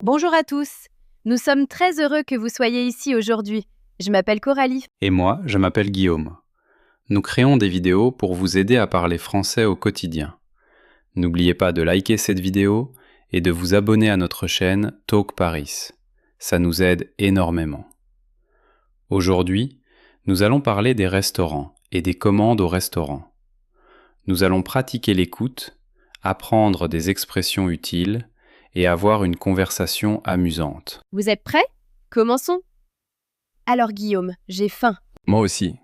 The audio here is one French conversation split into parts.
Bonjour à tous. Nous sommes très heureux que vous soyez ici aujourd'hui. Je m'appelle Coralie. Et moi, je m'appelle Guillaume. Nous créons des vidéos pour vous aider à parler français au quotidien. N'oubliez pas de liker cette vidéo et de vous abonner à notre chaîne Talk Paris. Ça nous aide énormément. Aujourd'hui, nous allons parler des restaurants et des commandes au restaurant. Nous allons pratiquer l'écoute, apprendre des expressions utiles et avoir une conversation amusante. Vous êtes prêts? Commençons. Alors Guillaume, j'ai faim. Moi aussi.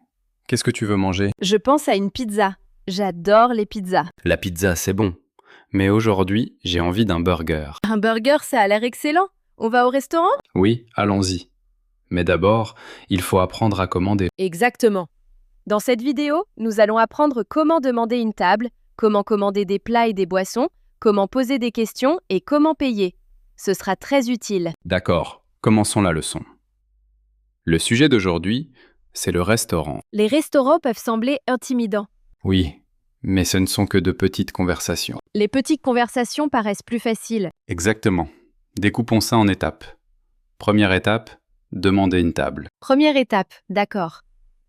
Qu'est-ce que tu veux manger? Je pense à une pizza. J'adore les pizzas. La pizza, c'est bon. Mais aujourd'hui, j'ai envie d'un burger. Un burger, ça a l'air excellent. On va au restaurant? Oui, allons-y. Mais d'abord, il faut apprendre à commander. Exactement. Dans cette vidéo, nous allons apprendre comment demander une table, comment commander des plats et des boissons, comment poser des questions et comment payer. Ce sera très utile. D'accord, commençons la leçon. Le sujet d'aujourd'hui, c'est le restaurant. Les restaurants peuvent sembler intimidants. Oui, mais ce ne sont que de petites conversations. Les petites conversations paraissent plus faciles. Exactement. Découpons ça en étapes. Première étape, demander une table. Première étape, d'accord.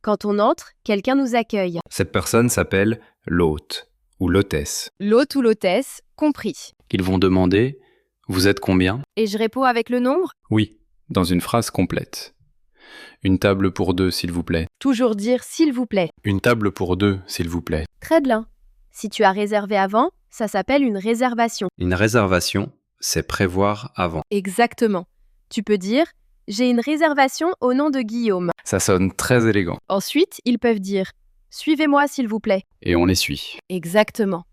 Quand on entre, quelqu'un nous accueille. Cette personne s'appelle l'hôte ou l'hôtesse. L'hôte ou l'hôtesse, compris. Ils vont demander « Vous êtes combien ?» Et je réponds avec le nombre? Oui, dans une phrase complète. Une table pour deux, s'il vous plaît. Toujours dire s'il vous plaît. Une table pour deux, s'il vous plaît. Très bien. Si tu as réservé avant, ça s'appelle une réservation. Une réservation, c'est prévoir avant. Exactement. Tu peux dire « J'ai une réservation au nom de Guillaume ». Ça sonne très élégant. Ensuite, ils peuvent dire « Suivez-moi s'il vous plaît ». Et on les suit. Exactement.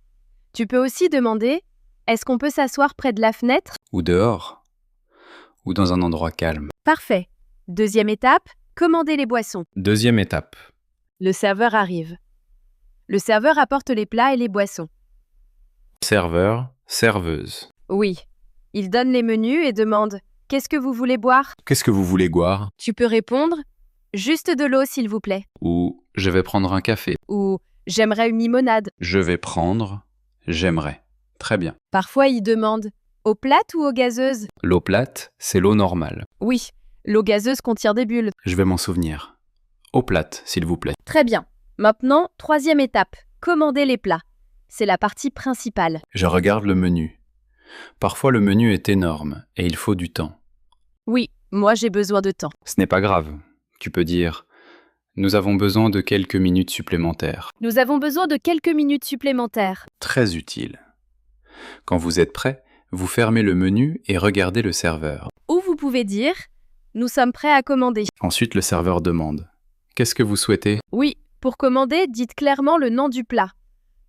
Tu peux aussi demander « Est-ce qu'on peut s'asseoir près de la fenêtre ?» Ou dehors. Ou dans un endroit calme. Parfait. Deuxième étape, commander les boissons. Deuxième étape. Le serveur arrive. Le serveur apporte les plats et les boissons. Serveur, serveuse. Oui. Il donne les menus et demande « Qu'est-ce que vous voulez boire ?» Qu'est-ce que vous voulez boire? Tu peux répondre « Juste de l'eau s'il vous plaît Ou je vais prendre un café. » ou « J'aimerais une limonade Je vais prendre, j'aimerais. Très bien. ». Parfois, il demande « Eau plate ou eau gazeuse ?» L'eau plate, c'est l'eau normale. Oui, l'eau gazeuse contient des bulles. Je vais m'en souvenir. Eau plate, s'il vous plaît. Très bien. Maintenant, troisième étape, commander les plats. C'est la partie principale. Je regarde le menu. Parfois le menu est énorme et il faut du temps. Oui, moi j'ai besoin de temps. Ce n'est pas grave. Tu peux dire « Nous avons besoin de quelques minutes supplémentaires Nous avons besoin de quelques minutes supplémentaires. ». Très utile. Quand vous êtes prêt, vous fermez le menu et regardez le serveur. Ou vous pouvez dire « Nous sommes prêts à commander ». Ensuite, le serveur demande « Qu'est-ce que vous souhaitez ?» Oui, pour commander, dites clairement le nom du plat.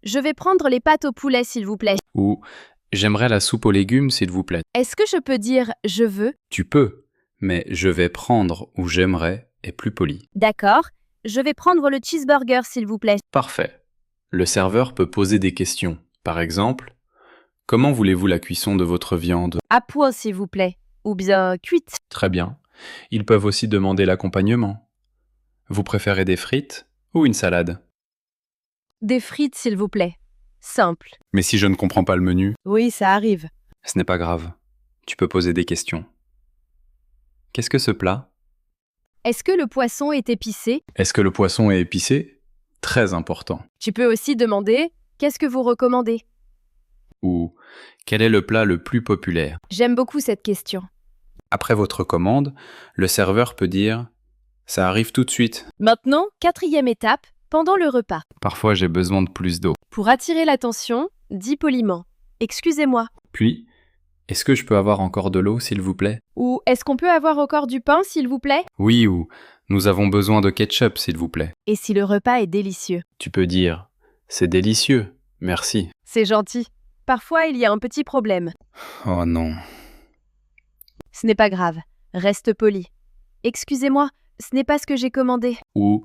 Je vais prendre les pâtes au poulet, s'il vous plaît. Ou « J'aimerais la soupe aux légumes, s'il vous plaît. Est-ce que je peux dire « je veux » ? Tu peux, mais « je vais prendre » ou « j'aimerais » est plus poli. D'accord. Je vais prendre le cheeseburger, s'il vous plaît. Parfait. Le serveur peut poser des questions. Par exemple, « Comment voulez-vous la cuisson de votre viande ?» À point, s'il vous plaît. Ou bien cuite. Très bien. Ils peuvent aussi demander l'accompagnement. Vous préférez des frites ou une salade? Des frites, s'il vous plaît. Simple. Mais si je ne comprends pas le menu, Oui, ça arrive. ce n'est pas grave. Tu peux poser des questions. Qu'est-ce que ce plat? Est-ce que le poisson est épicé? Est-ce que le poisson est épicé? Très important. Tu peux aussi demander « Qu'est-ce que vous recommandez ?» Ou quel est le plat le plus populaire? J'aime beaucoup cette question. Après votre commande, le serveur peut dire « Ça arrive tout de suite. Maintenant, quatrième étape, pendant le repas. Parfois j'ai besoin de plus d'eau. » Pour attirer l'attention, dis poliment « Excusez-moi » Puis, est-ce que je peux avoir encore de l'eau, s'il vous plaît? ou « Est-ce qu'on peut avoir encore du pain, s'il vous plaît ?» Oui, ou nous avons besoin de ketchup, s'il vous plaît. Et si le repas est délicieux? Tu peux dire « C'est délicieux, merci. C'est gentil. Parfois, il y a un petit problème. » Oh non. Ce n'est pas grave. Reste poli. « Excusez-moi, ce n'est pas ce que j'ai commandé. Ou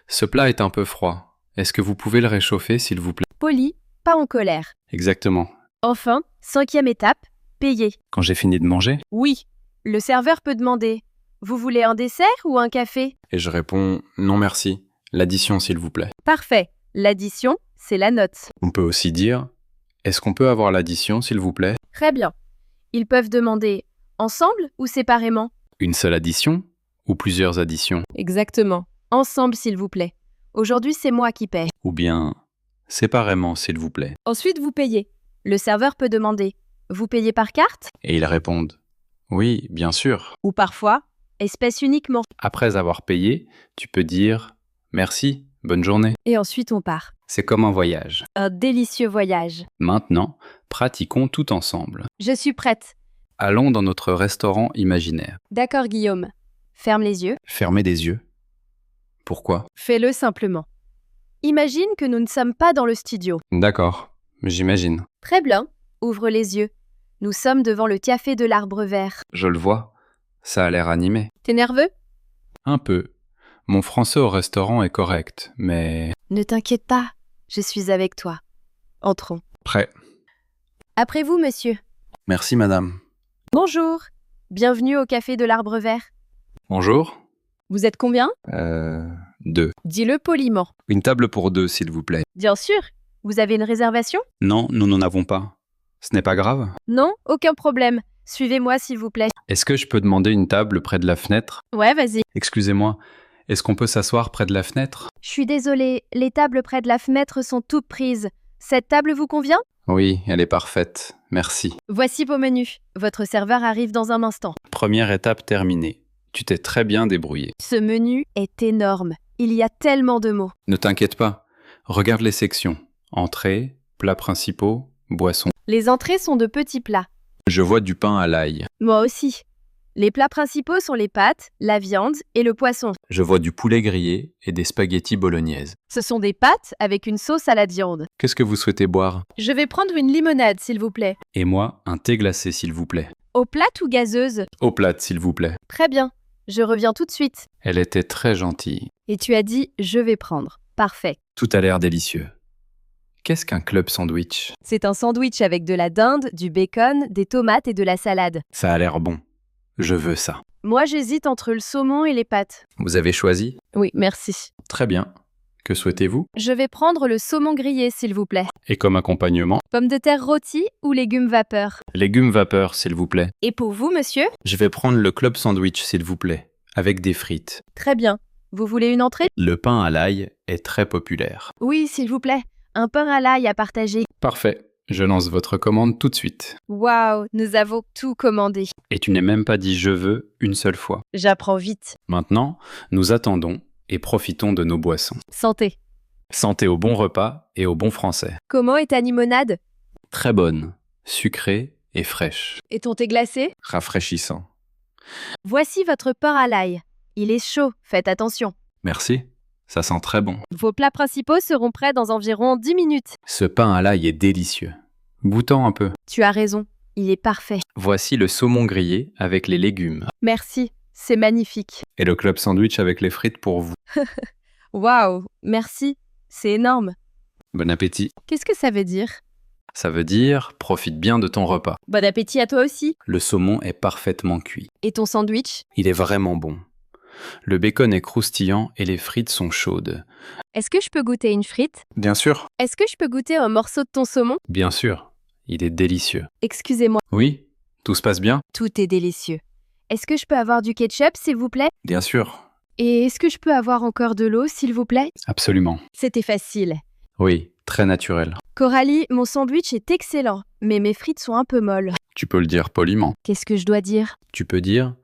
ce plat est un peu froid. Est-ce que vous pouvez le réchauffer, s'il vous plaît? » Poli, pas en colère. Exactement. Enfin, cinquième étape, payer. Quand j'ai fini de manger, Oui, le serveur peut demander « Vous voulez un dessert ou un café ?» et je réponds « Non merci, l'addition, s'il vous plaît. » Parfait. L'addition, c'est la note. On peut aussi dire « Est-ce qu'on peut avoir l'addition, s'il vous plaît ?» Très bien. Ils peuvent demander Ensemble ou séparément? Une seule addition ou plusieurs additions? Exactement. Ensemble, s'il vous plaît. Aujourd'hui, c'est moi qui paie. Ou bien séparément, s'il vous plaît. Ensuite, vous payez. Le serveur peut demander: vous payez par carte? Et ils répondent: oui, bien sûr. Ou parfois, espèce uniquement. Après avoir payé, tu peux dire: merci, bonne journée. Et ensuite, on part. C'est comme un voyage. Un délicieux voyage. Maintenant, pratiquons tout ensemble. Je suis prête. Allons dans notre restaurant imaginaire. D'accord, Guillaume. Ferme les yeux. Fermez les yeux. Pourquoi? Fais-le simplement. Imagine que nous ne sommes pas dans le studio. D'accord, j'imagine. Très bien. Ouvre les yeux. Nous sommes devant le café de l'Arbre Vert. Je le vois. Ça a l'air animé. T'es nerveux? Un peu. Mon français au restaurant est correct, mais... Ne t'inquiète pas. Je suis avec toi. Entrons. Prêt. Après vous, monsieur. Merci, madame. Bonjour. Bienvenue au café de l'Arbre Vert. Bonjour. Vous êtes combien? 2. Dis-le poliment. Une table pour 2, s'il vous plaît. Bien sûr. Vous avez une réservation? Non, nous n'en avons pas. Ce n'est pas grave. Non, aucun problème. Suivez-moi, s'il vous plaît. Est-ce que je peux demander une table près de la fenêtre? Ouais, vas-y. Excusez-moi, est-ce qu'on peut s'asseoir près de la fenêtre? Je suis désolée, les tables près de la fenêtre sont toutes prises. Cette table vous convient? Oui, elle est parfaite. Merci. Voici vos menus. Votre serveur arrive dans un instant. Première étape terminée. Tu t'es très bien débrouillé. Ce menu est énorme. Il y a tellement de mots. Ne t'inquiète pas. Regarde les sections. Entrées, plats principaux, boissons. Les entrées sont de petits plats. Je vois du pain à l'ail. Moi aussi. Les plats principaux sont les pâtes, la viande et le poisson. Je vois du poulet grillé et des spaghettis bolognaises. Ce sont des pâtes avec une sauce à la viande. Qu'est-ce que vous souhaitez boire? Je vais prendre une limonade, s'il vous plaît. Et moi, un thé glacé, s'il vous plaît. Eau plate ou gazeuse? Eau plate, s'il vous plaît. Très bien. Je reviens tout de suite. Elle était très gentille. Et tu as dit: je vais prendre. Parfait. Tout a l'air délicieux. Qu'est-ce qu'un club sandwich? C'est un sandwich avec de la dinde, du bacon, des tomates et de la salade. Ça a l'air bon. Je veux ça. Moi, j'hésite entre le saumon et les pâtes. Vous avez choisi? Oui, merci. Très bien. Que souhaitez-vous? Je vais prendre le saumon grillé, s'il vous plaît. Et comme accompagnement? Pommes de terre rôties ou légumes vapeur? Légumes vapeur, s'il vous plaît. Et pour vous, monsieur? Je vais prendre le club sandwich, s'il vous plaît, avec des frites. Très bien. Vous voulez une entrée? Le pain à l'ail est très populaire. Oui, s'il vous plaît. Un pain à l'ail à partager. Parfait. Je lance votre commande tout de suite. Waouh, nous avons tout commandé. Et tu n'es même pas dit je veux une seule fois. J'apprends vite. Maintenant, nous attendons et profitons de nos boissons. Santé. Santé au bon repas et au bon français. Comment est ta limonade? Très bonne, sucrée et fraîche. Et ton thé glacé? Rafraîchissant. Voici votre pain à l'ail. Il est chaud, faites attention. Merci, ça sent très bon. Vos plats principaux seront prêts dans environ 10 minutes. Ce pain à l'ail est délicieux. Goûtons un peu. Tu as raison, il est parfait. Voici le saumon grillé avec les légumes. Merci, c'est magnifique. Et le club sandwich avec les frites pour vous. Waouh, merci, c'est énorme. Bon appétit. Qu'est-ce que ça veut dire? Ça veut dire profite bien de ton repas. Bon appétit à toi aussi. Le saumon est parfaitement cuit. Et ton sandwich? Il est vraiment bon. Le bacon est croustillant et les frites sont chaudes. Est-ce que je peux goûter une frite? Bien sûr. Est-ce que je peux goûter un morceau de ton saumon? Bien sûr. Il est délicieux. Excusez-moi, Oui? Tout se passe bien? tout est délicieux. Est-ce que je peux avoir du ketchup, s'il vous plaît? Bien sûr. Et est-ce que je peux avoir encore de l'eau, s'il vous plaît? Absolument. C'était facile. Oui, très naturel. Coralie, mon sandwich est excellent, mais mes frites sont un peu molles. Tu peux le dire poliment. Qu'est-ce que je dois dire? Tu peux dire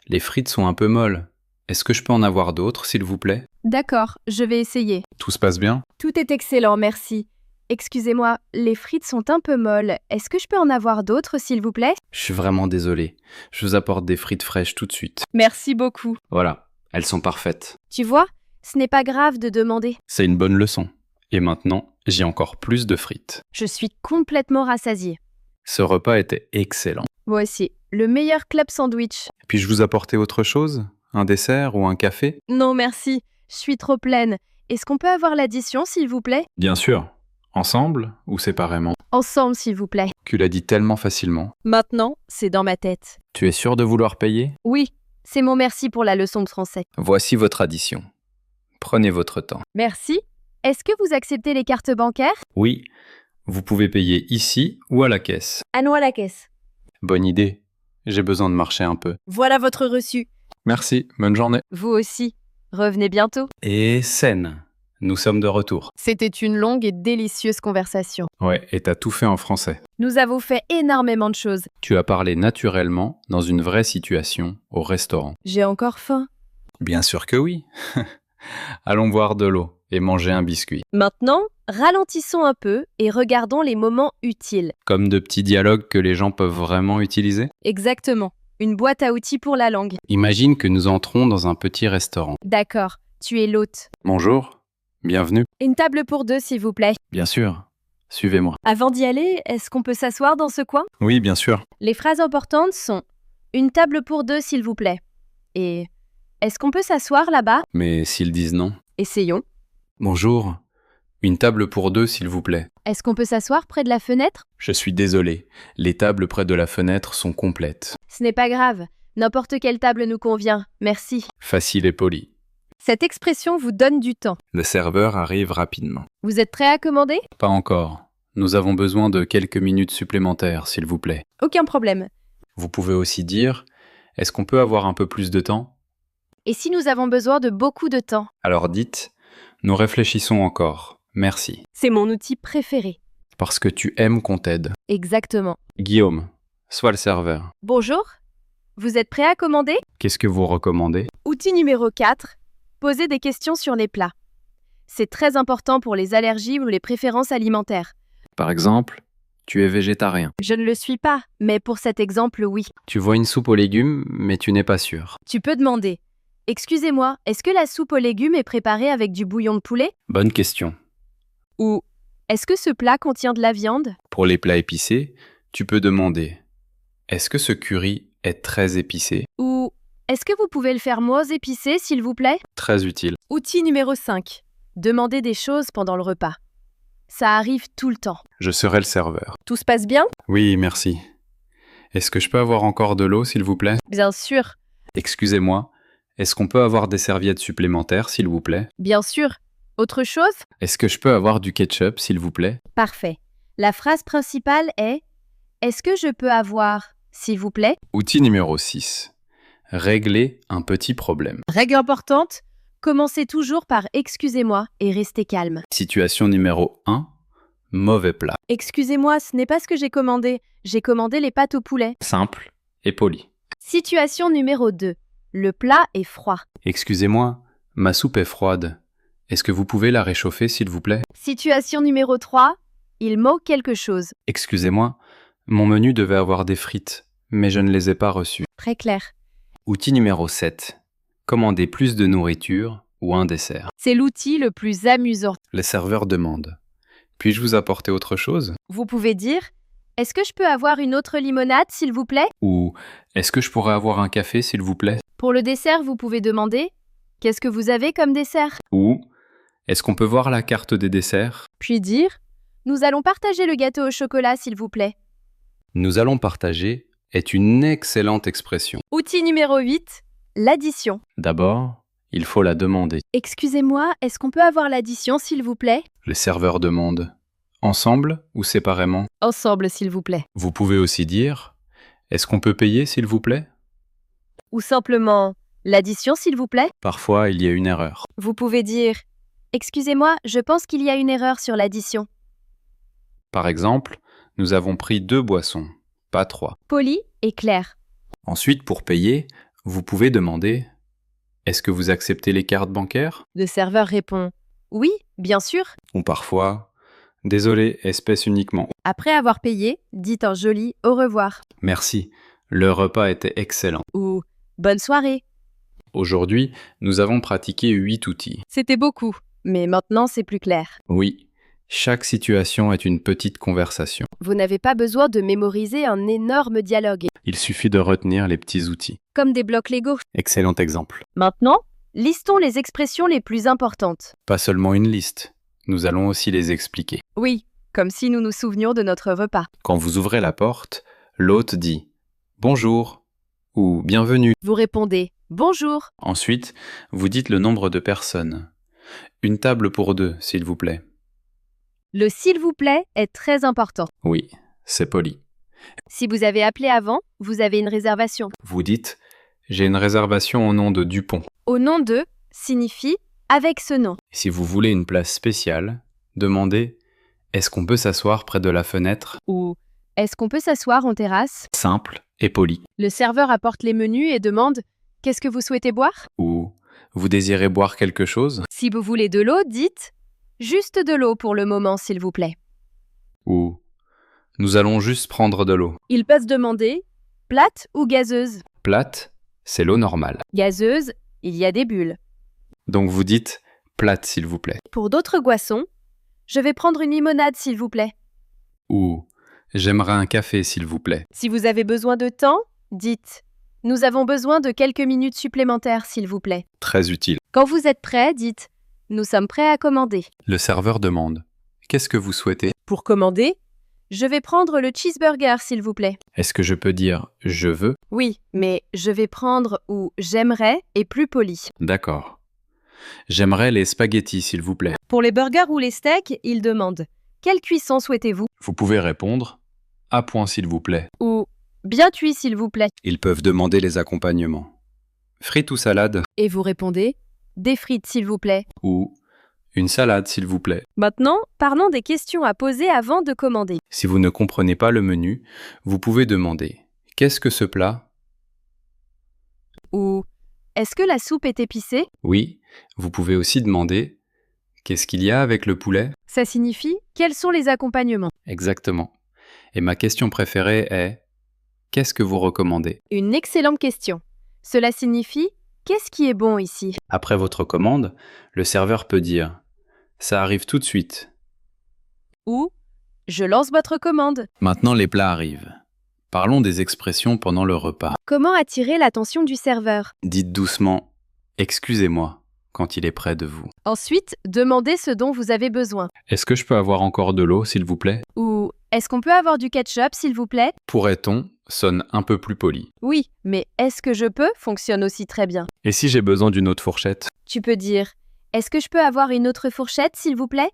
les frites sont un peu molles. Est-ce que je peux en avoir d'autres, s'il vous plaît? D'accord, je vais essayer. Tout se passe bien? Tout est excellent, merci. Excusez-moi, les frites sont un peu molles. Est-ce que je peux en avoir d'autres, s'il vous plaît? Je suis vraiment désolé. Je vous apporte des frites fraîches tout de suite. Merci beaucoup. Voilà, elles sont parfaites. Tu vois, ce n'est pas grave de demander. C'est une bonne leçon. Et maintenant, j'ai encore plus de frites. Je suis complètement rassasiée. Ce repas était excellent. Moi aussi, le meilleur club sandwich. Puis-je vous apporter autre chose? Un dessert ou un café? Non, merci, je suis trop pleine. Est-ce qu'on peut avoir l'addition, s'il vous plaît? Bien sûr. Ensemble ou séparément? Ensemble, s'il vous plaît. Tu l'as dit tellement facilement. Maintenant, c'est dans ma tête. Tu es sûr de vouloir payer? Oui, c'est mon merci pour la leçon de français. Voici votre addition. Prenez votre temps. Merci. Est-ce que vous acceptez les cartes bancaires? Oui, vous pouvez payer ici ou à la caisse. Allons à la caisse. Bonne idée. j'ai besoin de marcher un peu. Voilà votre reçu. Merci, bonne journée. Vous aussi. Revenez bientôt. Et scène. Nous sommes de retour. C'était une longue et délicieuse conversation. Ouais, et t'as tout fait en français. Nous avons fait énormément de choses. Tu as parlé naturellement, dans une vraie situation, au restaurant. J'ai encore faim. Bien sûr que oui. Allons boire de l'eau et manger un biscuit. Maintenant, ralentissons un peu et regardons les moments utiles. Comme de petits dialogues que les gens peuvent vraiment utiliser. Exactement. Une boîte à outils pour la langue. Imagine que nous entrons dans un petit restaurant. D'accord. Tu es l'hôte. Bonjour, bienvenue. Une table pour deux, s'il vous plaît. Bien sûr, suivez-moi. Avant d'y aller, est-ce qu'on peut s'asseoir dans ce coin? Oui, bien sûr. Les phrases importantes sont « Une table pour deux, s'il vous plaît » et « Est-ce qu'on peut s'asseoir là-bas ?» Mais s'ils disent non. Essayons. Bonjour, une table pour deux, s'il vous plaît. Est-ce qu'on peut s'asseoir près de la fenêtre? Je suis désolé, les tables près de la fenêtre sont complètes. Ce n'est pas grave. N'importe quelle table nous convient. Merci. Facile et poli. Cette expression vous donne du temps. Le serveur arrive rapidement. Vous êtes prêt à commander? Pas encore. Nous avons besoin de quelques minutes supplémentaires, s'il vous plaît. Aucun problème. Vous pouvez aussi dire, est-ce qu'on peut avoir un peu plus de temps? Et si nous avons besoin de beaucoup de temps? Alors dites, nous réfléchissons encore. Merci. C'est mon outil préféré. Parce que tu aimes qu'on t'aide. Exactement. Guillaume, sois le serveur. Bonjour. Vous êtes prêt à commander? Qu'est-ce que vous recommandez? Outil numéro 4. Poser des questions sur les plats. C'est très important pour les allergies ou les préférences alimentaires. Par exemple, tu es végétarien. Je ne le suis pas, mais pour cet exemple, oui. Tu vois une soupe aux légumes, mais tu n'es pas sûr. Tu peux demander « Excusez-moi, est-ce que la soupe aux légumes est préparée avec du bouillon de poulet ?» Bonne question. Ou « Est-ce que ce plat contient de la viande ?» Pour les plats épicés, tu peux demander, est-ce que ce curry est très épicé? Ou « Est-ce que vous pouvez le faire moins épicé, s'il vous plaît ?» Très utile. Outil numéro 5. Demander des choses pendant le repas. Ça arrive tout le temps. Je serai le serveur. Tout se passe bien? Oui, merci. Est-ce que je peux avoir encore de l'eau, s'il vous plaît? Bien sûr. Excusez-moi, est-ce qu'on peut avoir des serviettes supplémentaires, s'il vous plaît? Bien sûr. Autre chose? Est-ce que je peux avoir du ketchup, s'il vous plaît? Parfait. La phrase principale est « Est-ce que je peux avoir, s'il vous plaît ?» Outil numéro 6. Régler un petit problème. Règle importante, commencez toujours par « Excusez-moi » et restez calme. Situation numéro 1. Mauvais plat. Excusez-moi, ce n'est pas ce que j'ai commandé. J'ai commandé les pâtes au poulet. Simple et poli. Situation numéro 2. Le plat est froid. Excusez-moi, ma soupe est froide. Est-ce que vous pouvez la réchauffer, s'il vous plaît? Situation numéro 3. Il manque quelque chose. Excusez-moi, mon menu devait avoir des frites, mais je ne les ai pas reçues. Très clair. Outil numéro 7. Commander plus de nourriture ou un dessert. C'est l'outil le plus amusant. Le serveur demande. Puis-je vous apporter autre chose? Vous pouvez dire « Est-ce que je peux avoir une autre limonade, s'il vous plaît ?» Ou est-ce que je pourrais avoir un café, s'il vous plaît? Pour le dessert, vous pouvez demander « Qu'est-ce que vous avez comme dessert ?» Ou est-ce qu'on peut voir la carte des desserts? Puis dire « Nous allons partager le gâteau au chocolat, s'il vous plaît. » Nous allons partager est une excellente expression. Outil numéro 8. L'addition. D'abord, il faut la demander. Excusez-moi, est-ce qu'on peut avoir l'addition, s'il vous plaît? Le serveur demande. Ensemble ou séparément? Ensemble, s'il vous plaît. Vous pouvez aussi dire est-ce qu'on peut payer, s'il vous plaît? Ou simplement l'addition, s'il vous plaît. Parfois, il y a une erreur. Vous pouvez dire « Excusez-moi, je pense qu'il y a une erreur sur l'addition. » Par exemple, nous avons pris 2 boissons, pas 3. Poli et clair. Ensuite, pour payer, vous pouvez demander est-ce que vous acceptez les cartes bancaires? Le serveur répond « Oui, bien sûr. » Ou parfois désolé, espèce uniquement. Après avoir payé, dites un joli « Au revoir » Merci, le repas était excellent. ou « Bonne soirée ». Aujourd'hui, nous avons pratiqué 8 outils. C'était beaucoup, mais maintenant c'est plus clair. Oui, chaque situation est une petite conversation. Vous n'avez pas besoin de mémoriser un énorme dialogue, Il suffit de retenir les petits outils. comme des blocs Lego. Excellent exemple. Maintenant, listons les expressions les plus importantes. Pas seulement une liste, nous allons aussi les expliquer. Oui, comme si nous nous souvenions de notre repas. Quand vous ouvrez la porte, l'hôte dit « Bonjour » ou « Bienvenue ». Vous répondez « Bonjour ». Ensuite, vous dites le nombre de personnes. Une table pour 2, s'il vous plaît. Le « s'il vous plaît » est très important. Oui, c'est poli. Si vous avez appelé avant, vous avez une réservation. Vous dites « J'ai une réservation au nom de Dupont ». Au nom de signifie avec ce nom. Si vous voulez une place spéciale, demandez « Est-ce qu'on peut s'asseoir près de la fenêtre ?» Ou est-ce qu'on peut s'asseoir en terrasse? Simple et poli. Le serveur apporte les menus et demande qu'est-ce que vous souhaitez boire? Ou vous désirez boire quelque chose? Si vous voulez de l'eau, dites juste de l'eau pour le moment, s'il vous plaît. Ou nous allons juste prendre de l'eau. Ils peuvent demander plate ou gazeuse. Plate, c'est l'eau normale. Gazeuse, il y a des bulles. Donc vous dites plate s'il vous plaît. Pour d'autres boissons, je vais prendre une limonade, s'il vous plaît. Ou j'aimerais un café s'il vous plaît. Si vous avez besoin de temps, dites nous avons besoin de quelques minutes supplémentaires, s'il vous plaît. Très utile. Quand vous êtes prêt, dites nous sommes prêts à commander. Le serveur demande qu'est-ce que vous souhaitez? Pour commander, je vais prendre le cheeseburger, s'il vous plaît. Est-ce que je peux dire je veux? Oui, mais je vais prendre ou j'aimerais est plus poli. D'accord. J'aimerais les spaghettis s'il vous plaît. Pour les burgers ou les steaks, ils demandent quelle cuisson souhaitez-vous? Vous pouvez répondre à point s'il vous plaît. Ou bien cuit, s'il vous plaît. Ils peuvent demander les accompagnements. Frites ou salade? Et vous répondez des frites, s'il vous plaît. Ou une salade s'il vous plaît. Maintenant, parlons des questions à poser avant de commander. Si vous ne comprenez pas le menu, vous pouvez demander qu'est-ce que ce plat? Ou est-ce que la soupe est épicée? Oui, vous pouvez aussi demander qu'est-ce qu'il y a avec le poulet? Ça signifie quels sont les accompagnements? Exactement. Et ma question préférée est qu'est-ce que vous recommandez? Une excellente question. Cela signifie qu'est-ce qui est bon ici? Après votre commande, le serveur peut dire ça arrive tout de suite. Ou je lance votre commande. Maintenant les plats arrivent. Parlons des expressions pendant le repas. Comment attirer l'attention du serveur? Dites doucement excusez-moi quand il est près de vous. Ensuite, demandez ce dont vous avez besoin. Est-ce que je peux avoir encore de l'eau s'il vous plaît? Ou est-ce qu'on peut avoir du ketchup, s'il vous plaît? Pourrait-on sonne un peu plus poli. Oui, mais est-ce que je peux fonctionne aussi très bien. Et si j'ai besoin d'une autre fourchette? Tu peux dire est-ce que je peux avoir une autre fourchette, s'il vous plaît?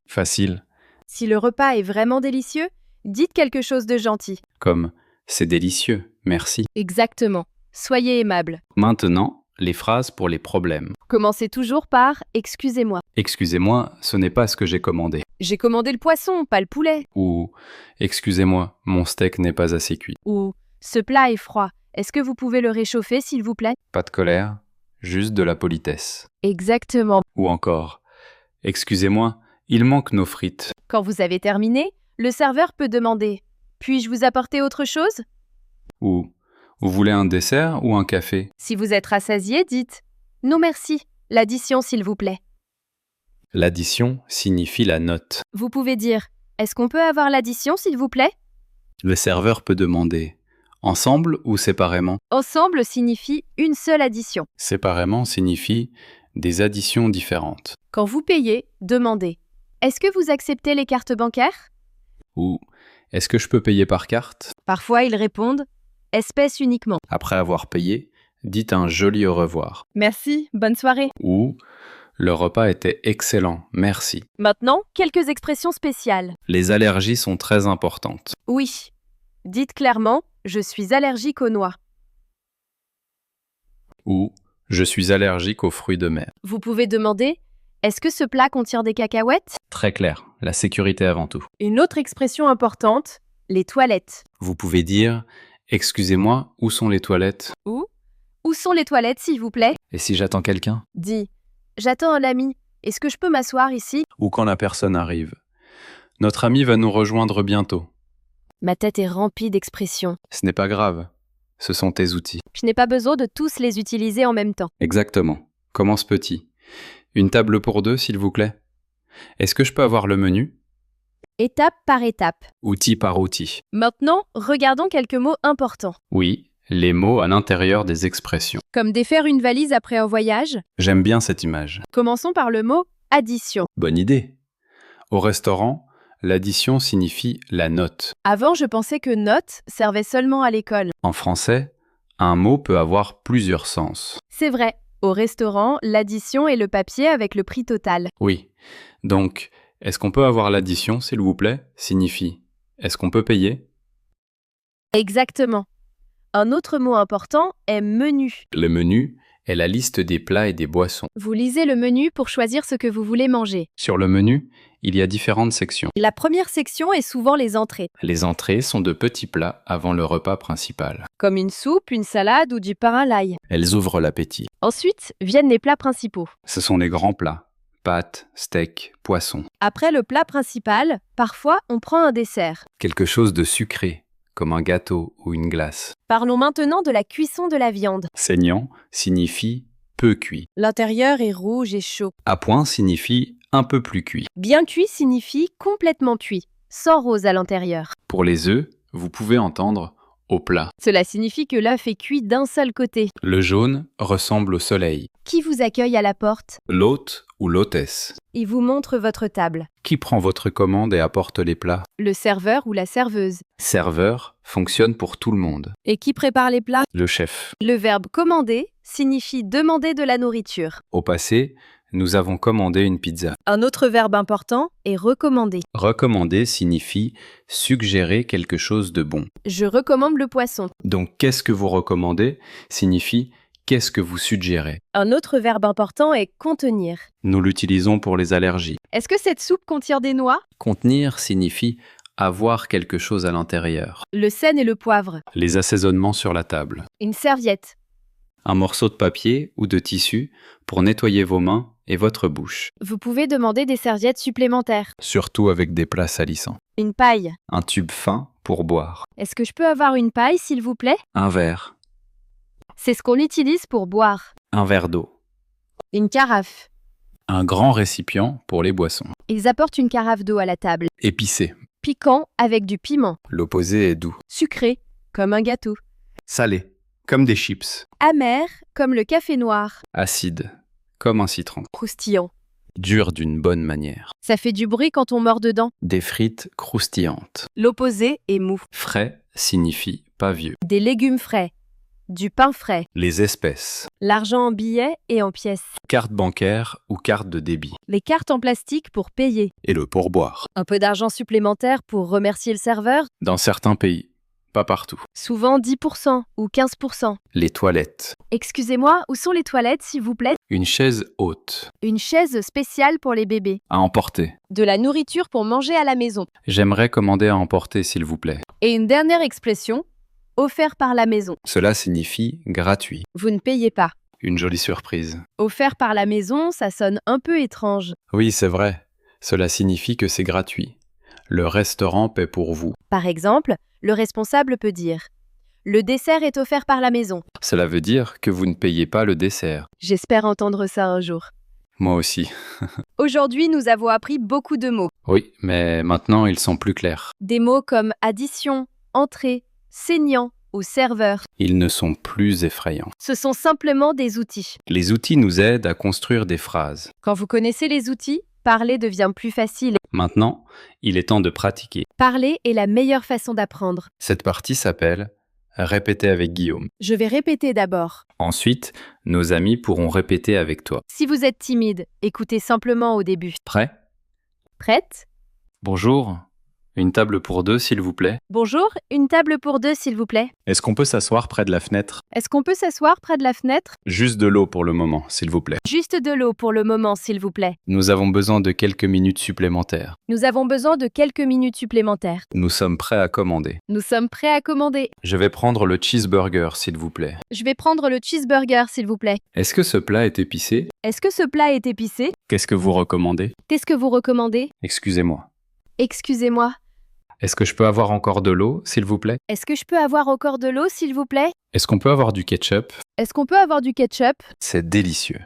Facile, Si le repas est vraiment délicieux, dites quelque chose de gentil. comme c'est délicieux, merci. Exactement. Soyez aimable. Maintenant, les phrases pour les problèmes. Commencez toujours par excusez-moi. Excusez-moi, ce n'est pas ce que j'ai commandé. J'ai commandé le poisson, pas le poulet. Ou excusez-moi, mon steak n'est pas assez cuit. Ou ce plat est froid. Est-ce que vous pouvez le réchauffer, s'il vous plaît? Pas de colère, juste de la politesse. Exactement. Ou encore, excusez-moi, il manque nos frites. Quand vous avez terminé, le serveur peut demander puis-je vous apporter autre chose? Ou vous voulez un dessert ou un café? Si vous êtes rassasié, dites non merci, l'addition, s'il vous plaît. L'addition signifie la note. Vous pouvez dire est-ce qu'on peut avoir l'addition, s'il vous plaît? Le serveur peut demander ensemble ou séparément? Ensemble signifie une seule addition. Séparément signifie des additions différentes. Quand vous payez, demandez est-ce que vous acceptez les cartes bancaires? Ou est-ce que je peux payer par carte? Parfois, ils répondent espèces uniquement. Après avoir payé, dites un joli au revoir. Merci, bonne soirée. Ou le repas était excellent, merci. Maintenant, quelques expressions spéciales. Les allergies sont très importantes. Oui. Dites clairement je suis allergique aux noix. Ou je suis allergique aux fruits de mer. Vous pouvez demander est-ce que ce plat contient des cacahuètes? Très clair, la sécurité avant tout. Une autre expression importante, les toilettes. Vous pouvez dire excusez-moi, où sont les toilettes? Ou où sont les toilettes, s'il vous plaît? Et si j'attends quelqu'un? Dis j'attends un ami. Est-ce que je peux m'asseoir ici? Ou quand la personne arrive. Notre ami va nous rejoindre bientôt. Ma tête est remplie d'expressions. Ce n'est pas grave. Ce sont tes outils. Je n'ai pas besoin de tous les utiliser en même temps. Exactement. Commence petit. Une table pour deux, s'il vous plaît. Est-ce que je peux avoir le menu? Étape par étape. Outil par outil. Maintenant, regardons quelques mots importants. Oui, les mots à l'intérieur des expressions. Comme défaire une valise après un voyage. J'aime bien cette image. Commençons par le mot addition. Bonne idée. Au restaurant, l'addition signifie la note. Avant, je pensais que note servait seulement à l'école. En français, un mot peut avoir plusieurs sens. C'est vrai. Au restaurant, l'addition est le papier avec le prix total. Oui. Donc, est-ce qu'on peut avoir l'addition, s'il vous plaît? Signifie est-ce qu'on peut payer? Exactement. Un autre mot important est menu. Le menu est la liste des plats et des boissons. Vous lisez le menu pour choisir ce que vous voulez manger. Sur le menu, il y a différentes sections. La première section est souvent les entrées, Les entrées sont de petits plats avant le repas principal. comme une soupe, une salade ou du pain à l'ail. Elles ouvrent l'appétit. Ensuite viennent les plats principaux. Ce sont les grands plats. Pâtes, steaks, poissons. Après le plat principal, parfois on prend un dessert. Quelque chose de sucré, comme un gâteau ou une glace. Parlons maintenant de la cuisson de la viande. Saignant signifie peu cuit. L'intérieur est rouge et chaud. À point signifie un peu plus cuit. Bien cuit signifie complètement cuit, sans rose à l'intérieur. Pour les œufs, vous pouvez entendre au plat. Cela signifie que l'œuf est cuit d'un seul côté. Le jaune ressemble au soleil. Qui vous accueille à la porte? L'hôte ou l'hôtesse. Il vous montre votre table. Qui prend votre commande et apporte les plats? Le serveur ou la serveuse. Serveur fonctionne pour tout le monde. Et qui prépare les plats? Le chef. Le verbe commander signifie demander de la nourriture. Au passé, nous avons commandé une pizza. Un autre verbe important est recommander. Recommander signifie suggérer quelque chose de bon. Je recommande le poisson. Donc, qu'est-ce que vous recommandez signifie qu'est-ce que vous suggérez. Un autre verbe important est contenir. Nous l'utilisons pour les allergies. Est-ce que cette soupe contient des noix? Contenir signifie avoir quelque chose à l'intérieur. Le sel et le poivre. Les assaisonnements sur la table. Une serviette. Un morceau de papier ou de tissu pour nettoyer vos mains et votre bouche. Vous pouvez demander des serviettes supplémentaires. Surtout avec des plats salissants. Une paille. Un tube fin pour boire. Est-ce que je peux avoir une paille, s'il vous plaît? Un verre. C'est ce qu'on utilise pour boire. Un verre d'eau. Une carafe. Un grand récipient pour les boissons. Ils apportent une carafe d'eau à la table. Épicé. Piquant avec du piment. L'opposé est doux. Sucré, comme un gâteau. Salé. Comme des chips. Amer, comme le café noir. Acide. Comme un citron. Croustillant. Dur d'une bonne manière. Ça fait du bruit quand on mord dedans. Des frites croustillantes. L'opposé est mou. Frais signifie pas vieux. Des légumes frais. Du pain frais. Les espèces. L'argent en billets et en pièces. Carte bancaire ou carte de débit. Les cartes en plastique pour payer. Et le pourboire. Un peu d'argent supplémentaire pour remercier le serveur. Dans certains pays. Pas partout. Souvent 10% ou 15%. Les toilettes. Excusez-moi, où sont les toilettes, s'il vous plaît? Une chaise haute. Une chaise spéciale pour les bébés. À emporter. De la nourriture pour manger à la maison. J'aimerais commander à emporter, s'il vous plaît. Et une dernière expression, offert par la maison. Cela signifie gratuit. Vous ne payez pas. Une jolie surprise. Offert par la maison, ça sonne un peu étrange. Oui, c'est vrai. Cela signifie que c'est gratuit. Le restaurant paie pour vous. Par exemple, le responsable peut dire « Le dessert est offert par la maison Cela veut dire que vous ne payez pas le dessert. ». J'espère entendre ça un jour. Moi aussi. Aujourd'hui, nous avons appris beaucoup de mots. Oui, mais maintenant ils sont plus clairs. Des mots comme addition, entrée, saignant ou serveur. Ils ne sont plus effrayants. Ce sont simplement des outils. Les outils nous aident à construire des phrases. Quand vous connaissez les outils, parler devient plus facile. Maintenant, il est temps de pratiquer. Parler est la meilleure façon d'apprendre. Cette partie s'appelle « Répéter avec Guillaume Je vais répéter d'abord. ». Ensuite, nos amis pourront répéter avec toi. Si vous êtes timide, écoutez simplement au début. Prêt? Prête? Bonjour. Une table pour deux, s'il vous plaît. Bonjour, une table pour deux, s'il vous plaît. Est-ce qu'on peut s'asseoir près de la fenêtre? Est-ce qu'on peut s'asseoir près de la fenêtre? Juste de l'eau pour le moment, s'il vous plaît. Juste de l'eau pour le moment, s'il vous plaît. Nous avons besoin de quelques minutes supplémentaires. Nous avons besoin de quelques minutes supplémentaires. Nous sommes prêts à commander. Nous sommes prêts à commander. Je vais prendre le cheeseburger, s'il vous plaît. Je vais prendre le cheeseburger, s'il vous plaît. Est-ce que ce plat est épicé? Est-ce que ce plat est épicé? Qu'est-ce que vous recommandez? Qu'est-ce que vous recommandez? Excusez-moi. Excusez-moi. Est-ce que je peux avoir encore de l'eau, s'il vous plaît? Est-ce que je peux avoir encore de l'eau, s'il vous plaît? Est-ce qu'on peut avoir du ketchup? Est-ce qu'on peut avoir du ketchup? C'est délicieux.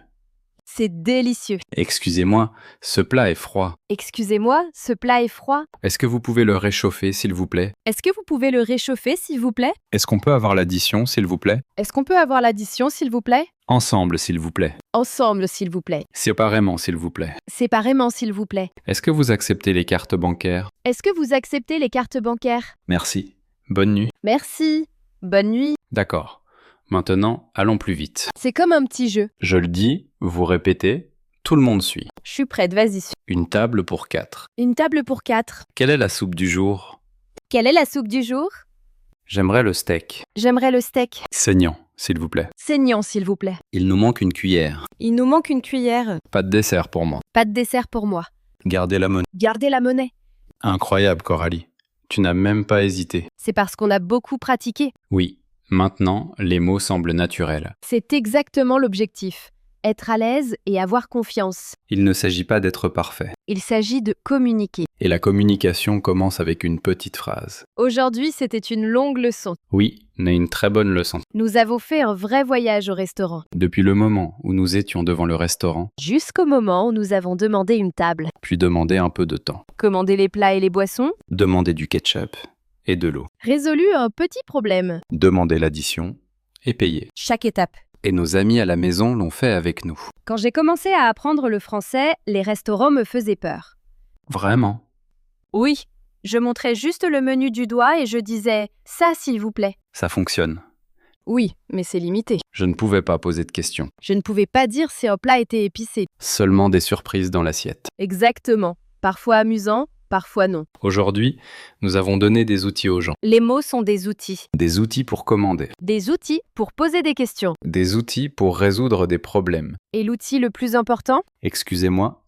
C'est délicieux. Excusez-moi, ce plat est froid. Excusez-moi, ce plat est froid. Est-ce que vous pouvez le réchauffer, s'il vous plaît? Est-ce que vous pouvez le réchauffer, s'il vous plaît? Est-ce qu'on peut avoir l'addition, s'il vous plaît? Est-ce qu'on peut avoir l'addition, s'il vous plaît? Ensemble, s'il vous plaît. Ensemble, s'il vous plaît. Séparément, s'il vous plaît. Séparément, s'il vous plaît. Est-ce que vous acceptez les cartes bancaires? Est-ce que vous acceptez les cartes bancaires? Merci. Bonne nuit. Merci. Bonne nuit. D'accord. Maintenant, allons plus vite. C'est comme un petit jeu. Je le dis, vous répétez, tout le monde suit. Je suis prête, vas-y. Une table pour 4. Une table pour 4. Quelle est la soupe du jour? Quelle est la soupe du jour? J'aimerais le steak. J'aimerais le steak. Saignant, s'il vous plaît. Saignant, s'il vous plaît. Il nous manque une cuillère. Il nous manque une cuillère. Pas de dessert pour moi. Pas de dessert pour moi. Gardez la monnaie. Gardez la monnaie. Incroyable, Coralie. Tu n'as même pas hésité. C'est parce qu'on a beaucoup pratiqué. Oui, maintenant, les mots semblent naturels. C'est exactement l'objectif. Être à l'aise et avoir confiance. Il ne s'agit pas d'être parfait. Il s'agit de communiquer. Et la communication commence avec une petite phrase. Aujourd'hui, c'était une longue leçon. Oui, mais une très bonne leçon. Nous avons fait un vrai voyage au restaurant. Depuis le moment où nous étions devant le restaurant, Jusqu'au moment où nous avons demandé une table. puis demandé un peu de temps. Commandé les plats et les boissons. Demander du ketchup et de l'eau. Résolu un petit problème. Demander l'addition et payer. Chaque étape. Et nos amis à la maison l'ont fait avec nous. Quand j'ai commencé à apprendre le français, les restaurants me faisaient peur. Vraiment? Oui, je montrais juste le menu du doigt et je disais « ça s'il vous plaît Ça fonctionne. ». Oui, mais c'est limité. Je ne pouvais pas poser de questions. Je ne pouvais pas dire si un plat était épicé. Seulement des surprises dans l'assiette. Exactement. Parfois amusant, parfois non. Aujourd'hui, nous avons donné des outils aux gens. Les mots sont des outils. Des outils pour commander. Des outils pour poser des questions. Des outils pour résoudre des problèmes. Et l'outil le plus important? Excusez-moi,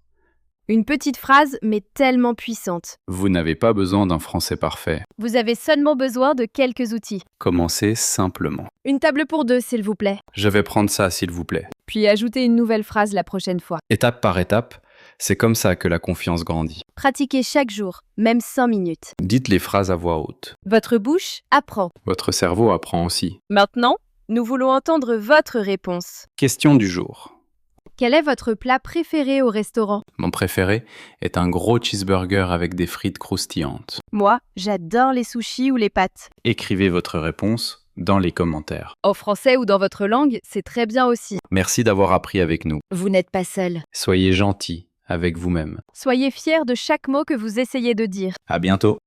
Une petite phrase, mais tellement puissante. vous n'avez pas besoin d'un français parfait. Vous avez seulement besoin de quelques outils. Commencez simplement. Une table pour deux, s'il vous plaît. Je vais prendre ça, s'il vous plaît. Puis ajoutez une nouvelle phrase la prochaine fois. Étape par étape, c'est comme ça que la confiance grandit. Pratiquez chaque jour, même 5 minutes. Dites les phrases à voix haute. Votre bouche apprend. Votre cerveau apprend aussi. Maintenant, nous voulons entendre votre réponse. Question du jour. Quel est votre plat préféré au restaurant? Mon préféré est un gros cheeseburger avec des frites croustillantes. Moi, j'adore les sushis ou les pâtes. Écrivez votre réponse dans les commentaires. En français ou dans votre langue, c'est très bien aussi. Merci d'avoir appris avec nous. Vous n'êtes pas seul. Soyez gentils avec vous-même. Soyez fiers de chaque mot que vous essayez de dire. À bientôt.